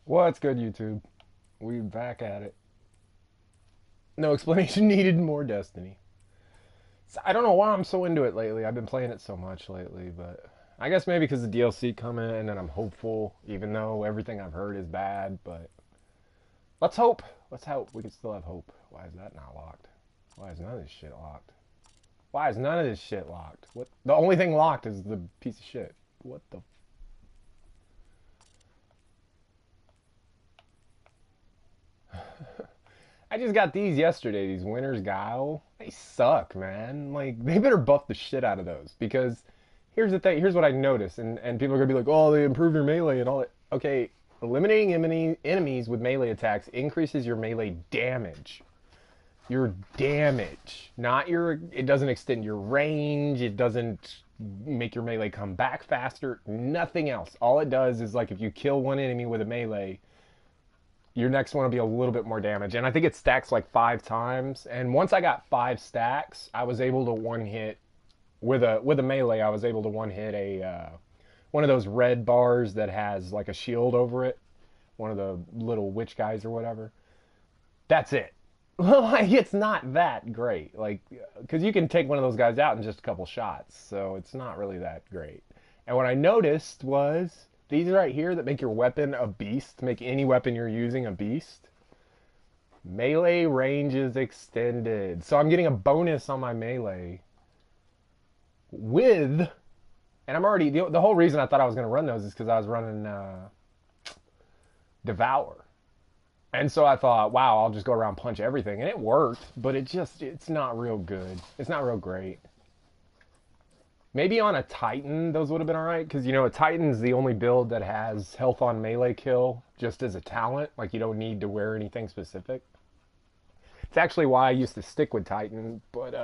What's good, YouTube? We back at it. No explanation needed. More Destiny. So, I don't know why I'm so into it lately. I've been playing it so much lately, but I guess maybe because the DLC coming and then I'm hopeful, even though everything I've heard is bad. But let's hope. Let's hope we can still have hope. Why is that not locked? Why is none of this shit locked? Why is none of this shit locked? What? The only thing locked is the piece of shit. What the? I just got these yesterday, these Winter's Guile. They suck, man. Like, they better buff the shit out of those. Because here's the thing, here's what I noticed. And people are going to be like, oh, they improve your melee and all that. Okay, eliminating enemies with melee attacks increases your melee damage. Your damage. Not your, it doesn't extend your range. It doesn't make your melee come back faster. Nothing else. All it does is, like, if you kill one enemy with a melee, your next one will be a little bit more damage. And I think it stacks like 5 times. And once I got 5 stacks, I was able to one hit with a melee. I was able to one hit a one of those red bars that has like a shield over it. One of the little witch guys or whatever. That's it. Like, it's not that great. Like, because you can take one of those guys out in just a couple shots. So it's not really that great. And what I noticed was these right here that make your weapon a beast, make any weapon you're using a beast. Melee range is extended. So I'm getting a bonus on my melee with, and I'm already, the whole reason I thought I was going to run those is because I was running Devour. And so I thought, wow, I'll just go around and punch everything. And it worked, but it's not real good. It's not real great. Maybe on a Titan, those would have been alright, because, a Titan's the only build that has health on melee kill just as a talent. Like, you don't need to wear anything specific. It's actually why I used to stick with Titan, but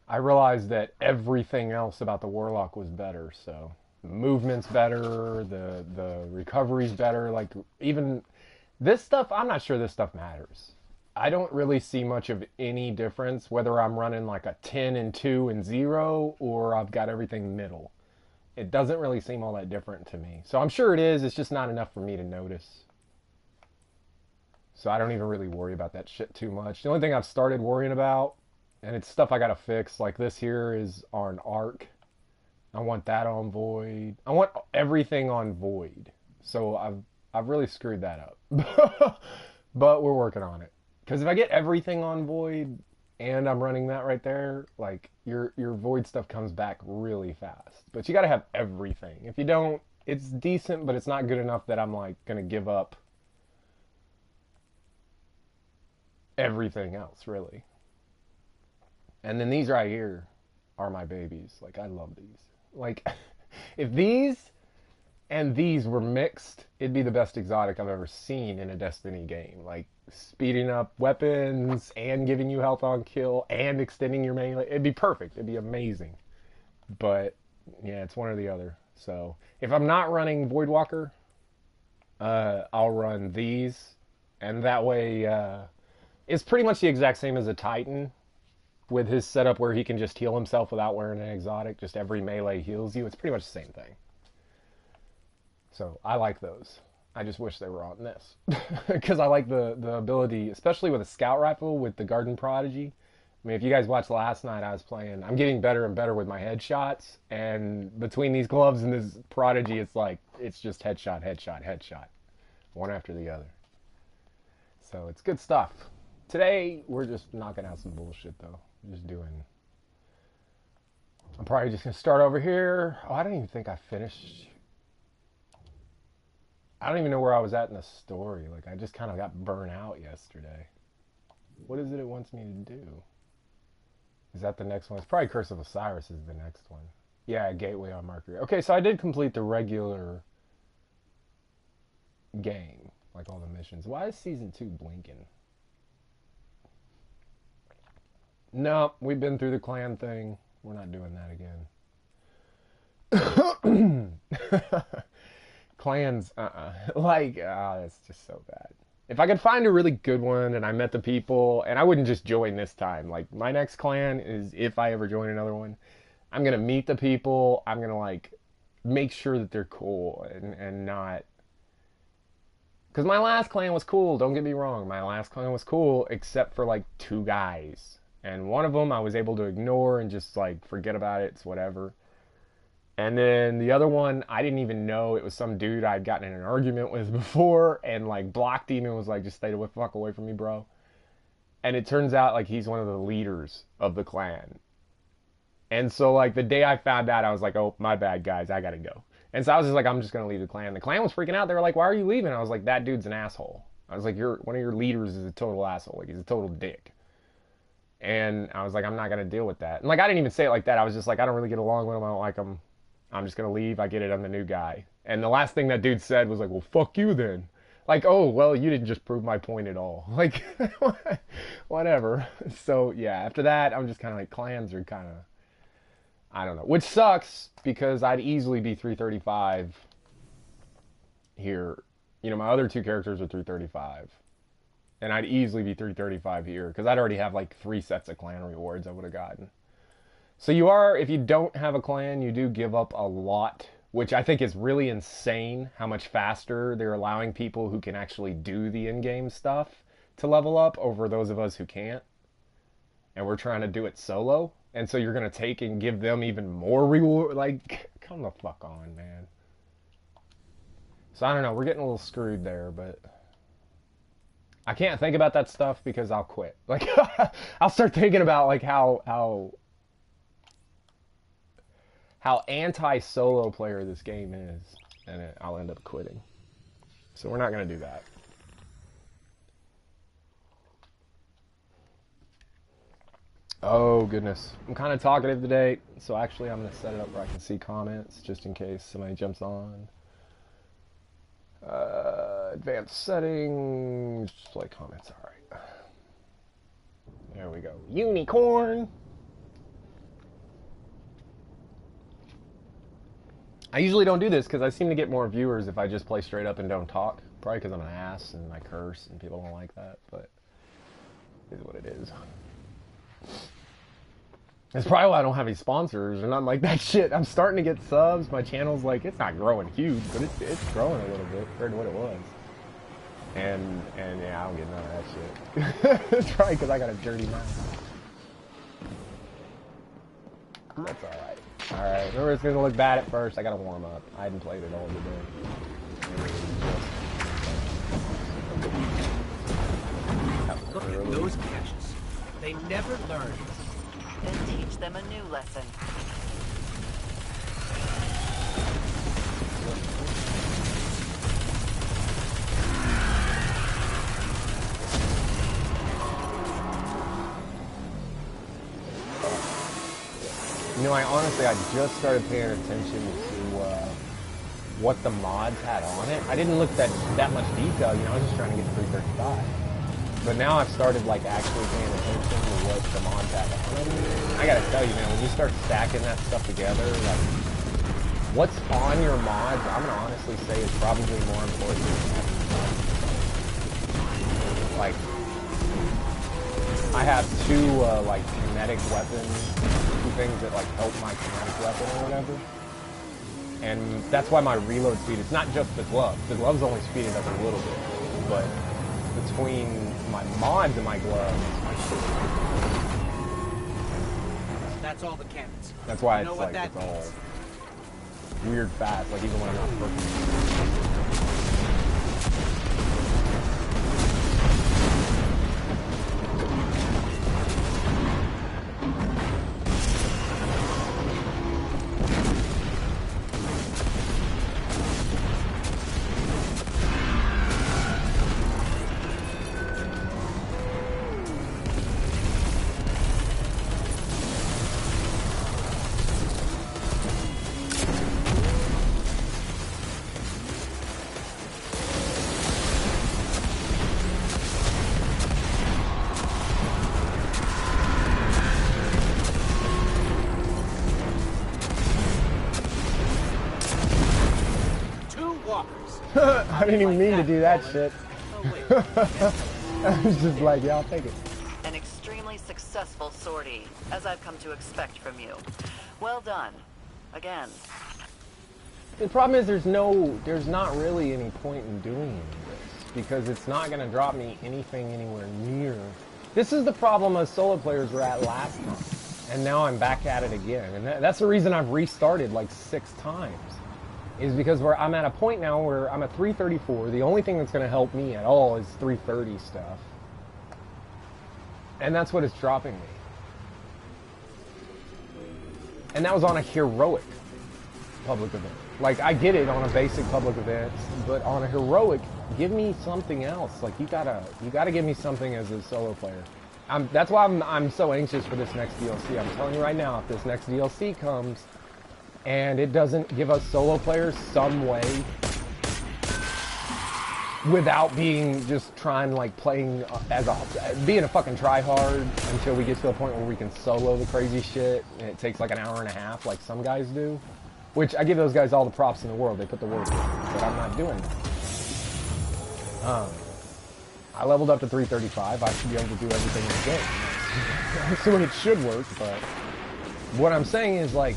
I realized that everything else about the Warlock was better, so the movement's better, the recovery's better, like, even this stuff, I'm not sure this stuff matters. I don't really see much of any difference whether I'm running like a 10 and 2 and 0 or I've got everything middle. It doesn't really seem all that different to me. So I'm sure it is, it's just not enough for me to notice. So I don't even really worry about that shit too much. The only thing I've started worrying about, and it's stuff I gotta fix, like this here is on Arc. I want that on Void. I want everything on Void. So I've really screwed that up. But we're working on it. Because if I get everything on Void and I'm running that right there, like your Void stuff comes back really fast. But you got to have everything. If you don't, it's decent, but it's not good enough that I'm like gonna give up everything else, really. And then these right here are my babies. Like, I love these. Like, if these and these were mixed, it'd be the best exotic I've ever seen in a Destiny game. Like, speeding up weapons and giving you health on kill and extending your melee. It'd be perfect. It'd be amazing. But yeah, it's one or the other. So if I'm not running Voidwalker, I'll run these, and that way it's pretty much the exact same as a Titan with his setup where he can just heal himself without wearing an exotic. Just every melee heals you. It's pretty much the same thing. So I like those. I just wish they were on this because I like the ability, especially with a scout rifle with the Garden Prodigy. I mean, if you guys watched last night, I was playing. I'm getting better and better with my headshots, and between these gloves and this Prodigy, it's just headshot, headshot, headshot, one after the other. So it's good stuff. Today we're just knocking out some bullshit though. Just doing. I'm probably just gonna start over here. Oh, I don't even think I finished. I don't even know where I was at in the story. Like, I just kind of got burnt out yesterday. What is it wants me to do? Is that the next one? It's probably Curse of Osiris is the next one. Yeah, Gateway on Mercury. Okay, so I did complete the regular game, like all the missions. Why is Season 2 blinking? No, we've been through the clan thing. We're not doing that again. Clans, like, that's just so bad. If I could find a really good one and I met the people, and I wouldn't just join this time. Like, my next clan is, if I ever join another one, I'm gonna meet the people. I'm gonna, like, make sure that they're cool and not Because my last clan was cool, don't get me wrong. My last clan was cool, except for like 2 guys. And one of them I was able to ignore and just like forget about it, it's whatever. And then the other one, I didn't even know it was some dude I'd gotten in an argument with before and like blocked him and was like, just stay the fuck away from me, bro. And it turns out like he's one of the leaders of the clan. And so like the day I found out, I was like, oh, my bad, guys, I gotta go. And so I was just like, I'm just gonna leave the clan. The clan was freaking out. They were like, why are you leaving? I was like, that dude's an asshole. I was like, one of your leaders is a total asshole. Like, he's a total dick. And I was like, I'm not gonna deal with that. And like, I didn't even say it like that. I was just like, I don't really get along with him. I don't like him. I'm just gonna leave. I get it. I'm the new guy. And the last thing that dude said was like, well, fuck you then. Like, oh, well, you didn't just prove my point at all. Like, whatever. So yeah, after that, I'm just kind of like, clans are kind of, I don't know. Which sucks because I'd easily be 335 here. You know, my other 2 characters are 335. And I'd easily be 335 here because I'd already have like 3 sets of clan rewards I would have gotten. So you are, if you don't have a clan, you do give up a lot, which I think is really insane how much faster they're allowing people who can actually do the in-game stuff to level up over those of us who can't. And we're trying to do it solo. And so you're going to take and give them even more reward. Like, come the fuck on, man. So I don't know, we're getting a little screwed there, but I can't think about that stuff because I'll quit. Like, I'll start thinking about like how anti-solo player this game is, and I'll end up quitting. So we're not going to do that. Oh, goodness. I'm kind of talkative today, so actually I'm going to set it up where I can see comments, just in case somebody jumps on. Advanced settings, display comments, alright. There we go. Unicorn! I usually don't do this because I seem to get more viewers if I just play straight up and don't talk. Probably because I'm an ass and I curse and people don't like that, but it is what it is. That's probably why I don't have any sponsors or nothing like that shit. I'm starting to get subs. My channel's like, it's not growing huge, but it's growing a little bit compared to what it was. And yeah, I don't get none of that shit. It's probably because I got a dirty mouth. That's alright. Alright, remember it's gonna look bad at first. I gotta warm up. I hadn't played it all today. Look at those caches. They never learn. Then teach them a new lesson. You know, I just started paying attention to what the mods had on it. I didn't look that much detail, you know, I was just trying to get 335. But now I've started like actually paying attention to what the mods have on it. I gotta tell you, man, when you start stacking that stuff together, like what's on your mods, I'm gonna honestly say is probably more important than having like I have 2 like kinetic weapons, 2 things that like help my kinetic weapon or whatever. And that's why my reload speed, it's not just the gloves. The gloves only speed it up a little bit, but between my mods and my gloves, my shit. That's all the cannons. That's why you know it's what like that it's all means. weird fast, like even when I'm not perfect. I didn't even mean to do that shit. I was just like, yeah, I'll take it. An extremely successful sortie, as I've come to expect from you. Well done. Again. The problem is there's not really any point in doing any of this. because it's not going to drop me anything anywhere near. This is the problem us solo players were at last time, and now I'm back at it again. And that's the reason I've restarted like 6 times, is because I'm at a point now where I'm at 334. The only thing that's going to help me at all is 330 stuff, and that's what it's dropping me. And that was on a heroic public event. Like, I get it on a basic public event, but on a heroic, give me something else. Like, you gotta give me something as a solo player. That's why I'm so anxious for this next DLC. I'm telling you right now, if this next DLC comes and it doesn't give us solo players some way without being just trying, like, playing being a fucking tryhard until we get to a point where we can solo the crazy shit and it takes like an hour and a half like some guys do, which I give those guys all the props in the world. They put the work in, but I'm not doing that. I leveled up to 335. I should be able to do everything in the game. I'm assuming it should work, but what I'm saying is, like,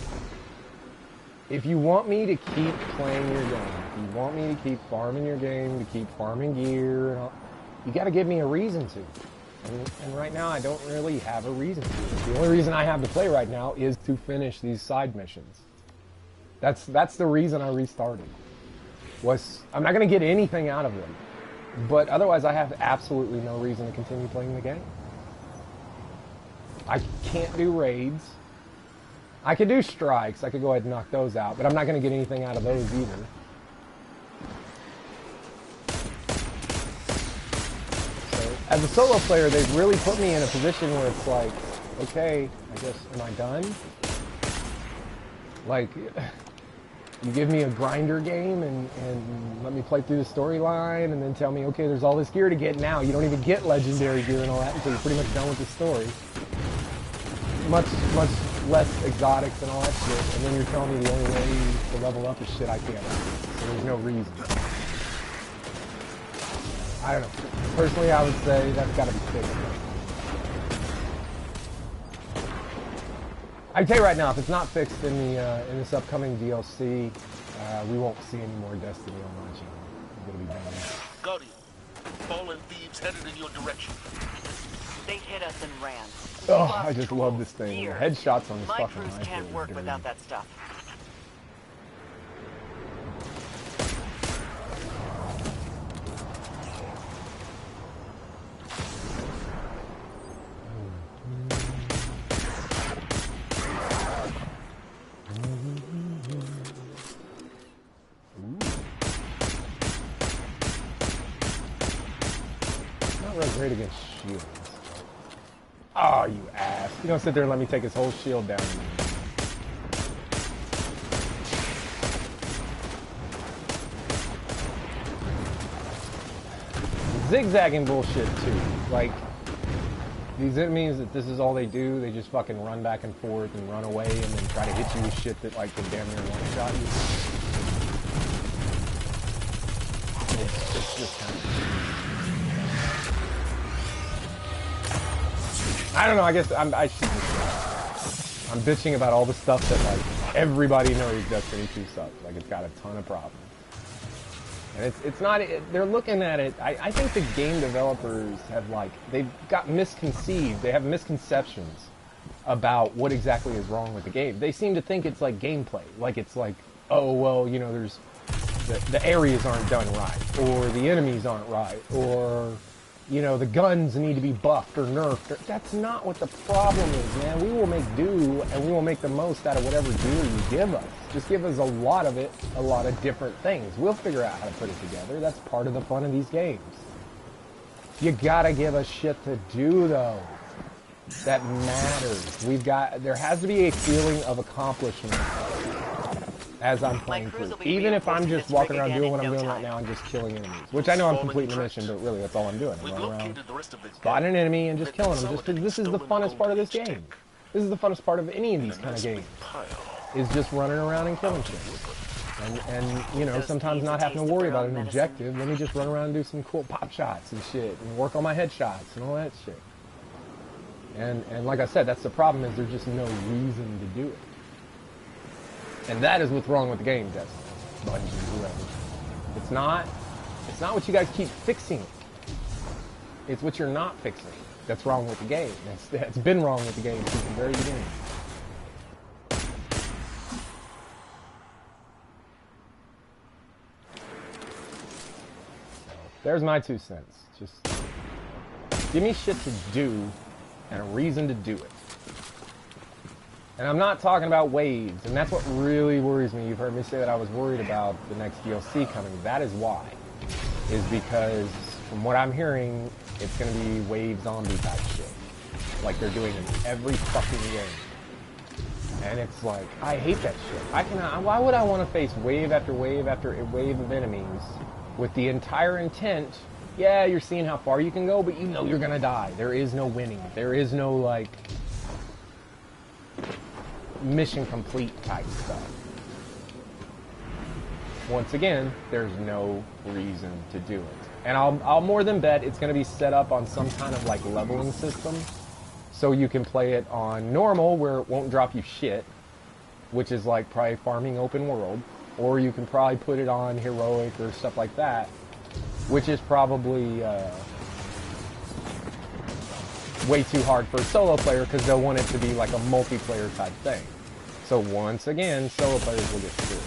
if you want me to keep playing your game, if you want me to keep farming your game, to keep farming gear, and all, you got to give me a reason to. And right now, I don't really have a reason to. The only reason I have to play right now is to finish these side missions. That's the reason I restarted. I'm not going to get anything out of them, but otherwise, I have absolutely no reason to continue playing the game. I can't do raids. I could do strikes. I could go ahead and knock those out, but I'm not going to get anything out of those either. So, as a solo player, they've really put me in a position where it's like, okay, I guess, am I done? Like, you give me a grinder game and let me play through the storyline and then tell me, okay, there's all this gear to get now. You don't even get legendary gear and all that until you're pretty much done with the story. Much less exotics and all that shit, and then you're telling me the only way to level up is shit I can't. So there's no reason. I don't know. Personally, I would say that's got to be fixed. I tell you right now, if it's not fixed in this upcoming DLC, we won't see any more Destiny on my channel. It'll be done. Guardian, fallen thieves headed in your direction. They hit us and ran. Oh, I just love this thing. The headshots on this My fucking crews rifle can't is work dirty. without that stuff. Not real great against shields. Oh, you ass. You don't sit there and let me take his whole shield down. Zigzagging bullshit, too. Like, these enemies, that this is all they do, they just fucking run back and forth and run away and then try to hit you with shit that, like, can damn near one-shot you. It's just kind of... I don't know, I guess I'm bitching about all the stuff that, like, everybody knows Destiny 2 sucks. Like, it's got a ton of problems. And it's not, they're looking at it, I think the game developers have, like, they've got misconceived, they have misconceptions about what exactly is wrong with the game. They seem to think it's like gameplay. Like, it's like, oh, well, you know, there's, the areas aren't done right, or the enemies aren't right, or... you know, the guns need to be buffed or nerfed. That's not what the problem is, man. We will make do, and we will make the most out of whatever gear you give us. Just give us a lot of it, a lot of different things. We'll figure out how to put it together. That's part of the fun of these games. You gotta give us shit to do, though. That matters. There has to be a feeling of accomplishment as I'm playing through. Even if I'm just walking around doing what I'm doing right now and just killing enemies. Which I know I'm completing the mission, but really that's all I'm doing. I'm running around, spotting an enemy and just killing them. Just because this is the funnest part of this game. This is the funnest part of any of these kind of games. Is just running around and killing shit. And you know, sometimes not having to worry about an objective. Let me just run around and do some cool pop shots and shit. And work on my headshots and all that shit. And like I said, that's the problem, is there's just no reason to do it. And that is what's wrong with the game, Destiny, Bungie, whoever. It's not It's not what you guys keep fixing. It's what you're not fixing that's wrong with the game. That's been wrong with the game since the very beginning. There's my 2 cents. Just give me shit to do and a reason to do it. And I'm not talking about waves, and that's what really worries me. You've heard me say that I was worried about the next DLC coming. That is why. Is because, from what I'm hearing, it's going to be wave zombie type shit. Like they're doing in every fucking game. And it's like, I hate that shit. Why would I want to face wave after wave after wave of enemies with the entire intent, yeah, you're seeing how far you can go, but you know you're going to die. There is no winning. There is no, like, mission complete type stuff. Once again, there's no reason to do it. And I'll more than bet it's going to be set up on some kind of like leveling system, so you can play it on normal where it won't drop you shit, which is like probably farming open world, or you can probably put it on heroic or stuff like that, which is probably way too hard for a solo player because they'll want it to be like a multiplayer type thing. So once again, solo players will get screwed.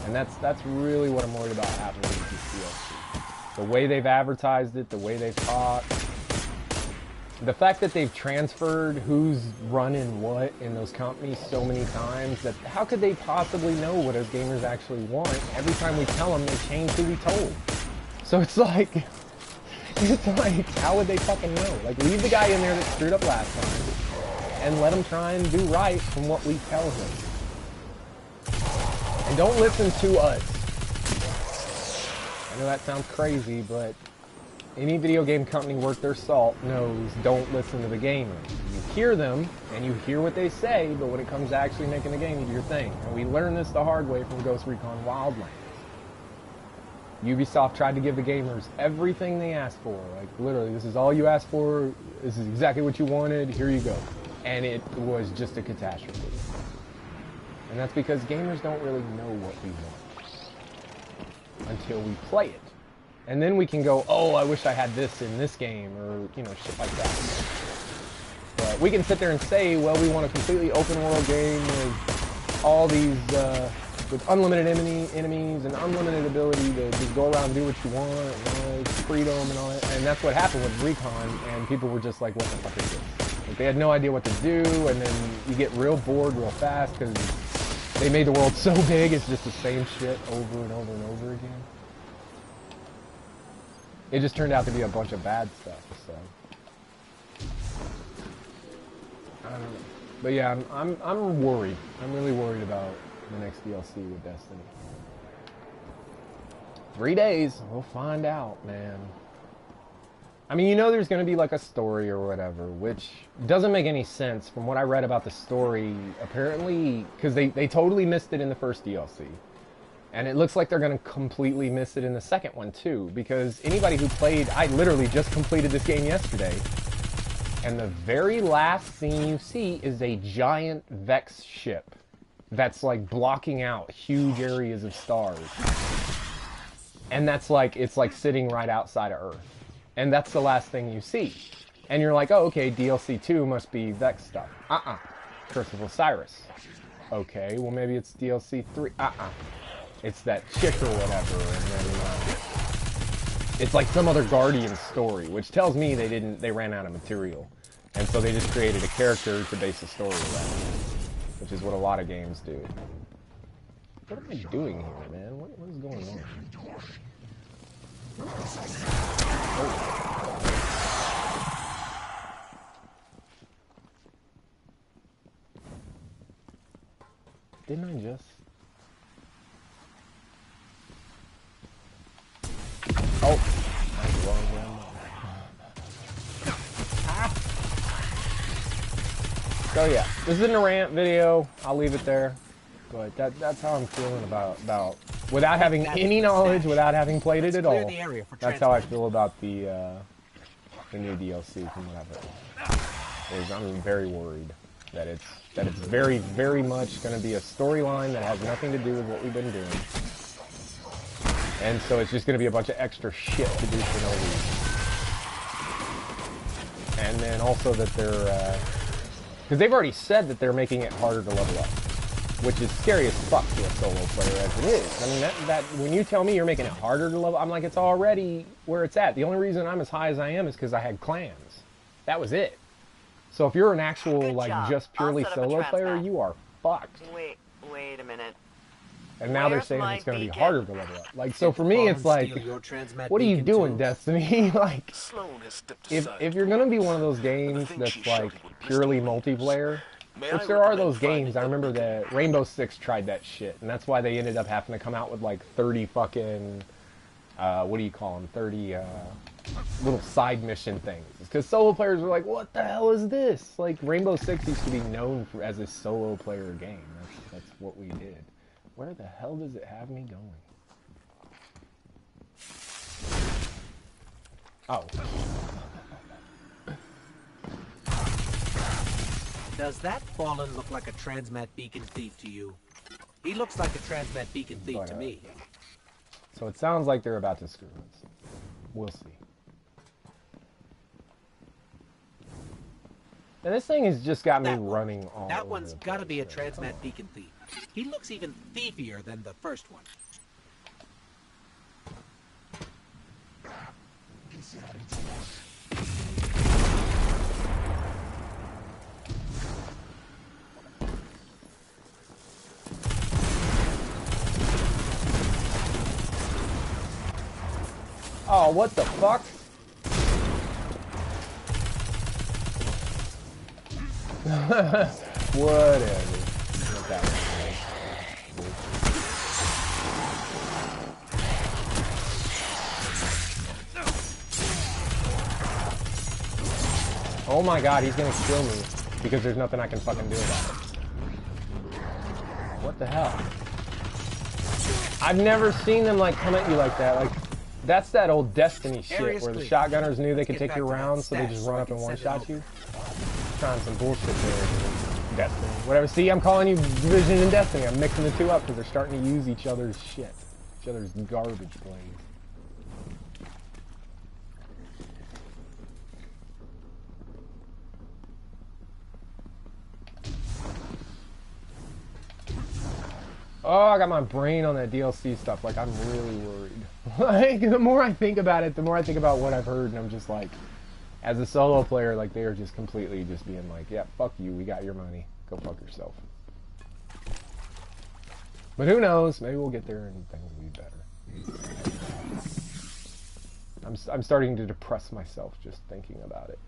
And that's really what I'm worried about happening with this DLC. The way they've advertised it, the way they've talked, the fact that they've transferred who's running what in those companies so many times, that how could they possibly know what us gamers actually want? Every time we tell them, they change who we told. So it's like, how would they fucking know? Like, leave the guy in there that screwed up last time and let him try and do right from what we tell him. And don't listen to us. I know that sounds crazy, but any video game company worth their salt knows don't listen to the gamers. You hear them, and you hear what they say, but when it comes to actually making the game, you do your thing. And we learned this the hard way from Ghost Recon Wildlands. Ubisoft tried to give the gamers everything they asked for. Like, literally, this is all you asked for, this is exactly what you wanted, here you go. And it was just a catastrophe. And that's because gamers don't really know what we want until we play it. And then we can go, oh, I wish I had this in this game, or, you know, shit like that. But we can sit there and say, well, we want a completely open world game with all these, with unlimited enemies and unlimited ability to just go around and do what you want, and freedom and all that. And that's what happened with Recon, and people were just like, what the fuck is this? Like, they had no idea what to do, and then you get real bored real fast because they made the world so big, it's just the same shit over and over and over again. It just turned out to be a bunch of bad stuff, so. I don't know. But yeah, I'm worried. I'm really worried about the next DLC with Destiny. 3 days, we'll find out, man. I mean, you know there's going to be like a story or whatever, which doesn't make any sense from what I read about the story. Apparently, because they totally missed it in the first DLC. And it looks like they're going to completely miss it in the second one, too. Because anybody who played... I literally just completed this game yesterday. And the very last scene you see is a giant Vex ship. That's, like, blocking out huge areas of stars. And that's, like... It's, like, sitting right outside of Earth. And that's the last thing you see. And you're like, oh, okay, DLC 2 must be Vex stuff. Curse of Osiris. Okay, well, maybe it's DLC 3. It's that chick or whatever, and then it's like some other Guardian story, which tells me they ran out of material, and so they just created a character to base the story around, which is what a lot of games do. What am I doing here, man? What is going on? Oh. Didn't I just? Oh, that's the wrong way. So yeah, this isn't a rant video. I'll leave it there. But that's how I'm feeling about without having any knowledge, without having played it at all. That's how I feel about the new DLC from what I've heard. I'm very worried that it's very, very much going to be a storyline that has nothing to do with what we've been doing. And so it's just going to be a bunch of extra shit to do for no reason. And then also that they're, because they've already said that they're making it harder to level up, which is scary as fuck to a solo player as it is. I mean, that when you tell me you're making it harder to level, I'm like, it's already where it's at. The only reason I'm as high as I am is because I had clans. That was it. So if you're an actual, Good like, job. just purely I'll set up a solo player, transmat. you are fucked. Wait a minute. And now they're Where's saying my it's going to be beacon? harder to level up. Like, so for me, it's like, Steal your transmat what are you beacon, doing, too. Destiny? Like, Sloan has stepped if aside. you're going to be one of those games think that's she like showed it with purely Mr. Williams. multiplayer, May which I there are recommend those games. I finding remember the that Rainbow Six tried that shit, and that's why they ended up having to come out with like 30 fucking, what do you call them? 30 little side mission things. Because solo players were like, what the hell is this? Like, Rainbow Six used to be known for, as a solo player game. That's what we did. Where the hell does it have me going? Oh. Does that Fallen look like a transmat beacon thief to you? He looks like a transmat beacon thief But, to me. So it sounds like they're about to screw us. We'll see. And this thing has just got me That one. running all That over one's the got to place be a there. transmat beacon thief. He looks even thiefier than the first one. Oh, what the fuck? Whatever. Let that one go. Oh my god, he's gonna kill me because there's nothing I can fucking do about it. What the hell? I've never seen them like come at you like that. Like, that's that old Destiny shit Area's where the clear. shotgunners knew they Let's could get take back your to that rounds, so they stash just so run I up and can one send it shot you. Trying some bullshit there. Destiny. Whatever. See, I'm calling you Division and Destiny. I'm mixing the two up because they're starting to use each other's shit. Each other's garbage blades. Oh, I got my brain on that DLC stuff. Like, I'm really worried. Like, the more I think about it, the more I think about what I've heard, and I'm just like, as a solo player, like, they are just completely just being like, yeah, fuck you, we got your money. Go fuck yourself. But who knows? Maybe we'll get there and things will be better. I'm starting to depress myself just thinking about it.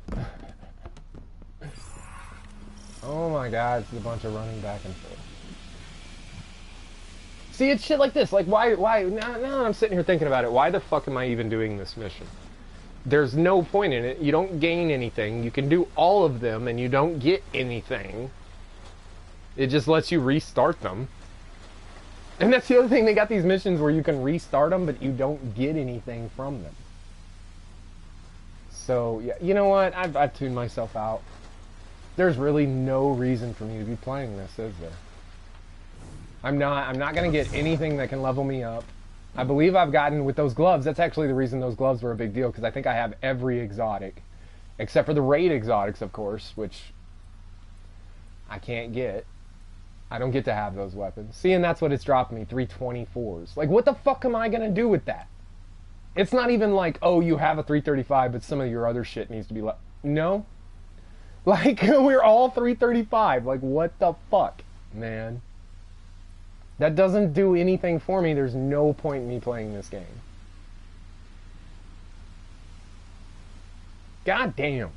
Oh my god, it's a bunch of running back and forth. See, it's shit like this. Like, why, now that I'm sitting here thinking about it, why the fuck am I even doing this mission? There's no point in it. You don't gain anything. You can do all of them and you don't get anything. It just lets you restart them. And that's the other thing, they got these missions where you can restart them, but you don't get anything from them. So, yeah, you know what? I've tuned myself out. There's really no reason for me to be playing this, is there? I'm not going to get anything that can level me up. I believe I've gotten, with those gloves, that's actually the reason those gloves were a big deal, because I think I have every exotic, except for the raid exotics, of course, which I can't get. I don't get to have those weapons. See, and that's what it's dropped me, 324s. Like, what the fuck am I going to do with that? It's not even like, oh, you have a 335, but some of your other shit needs to be left. No. Like, we're all 335. Like, what the fuck, man? That doesn't do anything for me. There's no point in me playing this game. God damn.